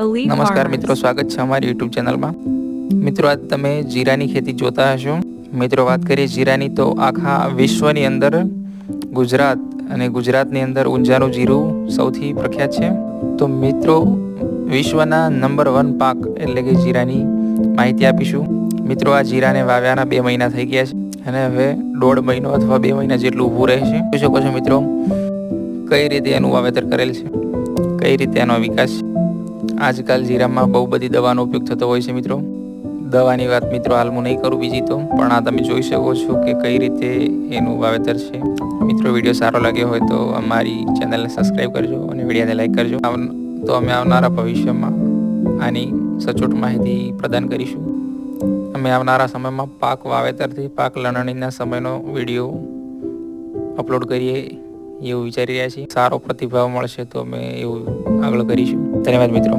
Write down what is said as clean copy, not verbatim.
નમસ્કાર મિત્રો, સ્વાગત છે અમારી યુટ્યુબ ચેનલમાં। મિત્રો, આજ તમે જીરાની ખેતી જોતા હશો। મિત્રો, વાત કરીએ જીરાની તો આખા વિશ્વની અંદર ગુજરાતની અંદર ઊંઝાનું જીરું સૌથી પ્રખ્યાત છે। તો મિત્રો, વિશ્વના નંબર 1 પાક એટલે કે જીરાની માહિતી આપીશું। મિત્રો, આ જીરાને વાવ્યાના 2 મહિના થઈ ગયા છે અને હવે 1.5 મહિનો અથવા 2 મહિના જેટલું ઊભું રહેશે। જોઈ શકો છો મિત્રો, કઈ રીતે એનું વાવેતર કરેલ છે, કઈ રીતે એનો વિકાસ છે। આજકાલ જીરામાં બહુ બધી દવાનો ઉપયોગ થતો હોય છે મિત્રો। દવાની વાત મિત્રો હાલ હું નહીં કરું બીજી તો, પણ આ તમે જોઈ શકો છો કે કઈ રીતે એનું વાવેતર છે। મિત્રો, વિડીયો સારો લાગ્યો હોય તો અમારી ચેનલને સબસ્ક્રાઈબ કરજો અને વિડીયોને લાઈક કરજો। તો અમે આવનારા ભવિષ્યમાં આની સચોટ માહિતી પ્રદાન કરીશું। અમે આવનારા સમયમાં પાક વાવેતરથી પાક લણણીના સમયનો વિડીયો અપલોડ કરીએ એવું વિચારી રહ્યા છીએ। સારો પ્રતિભાવ મળશે તો અમે એવું આગળ કરીશું। ધન્યવાદ મિત્રો।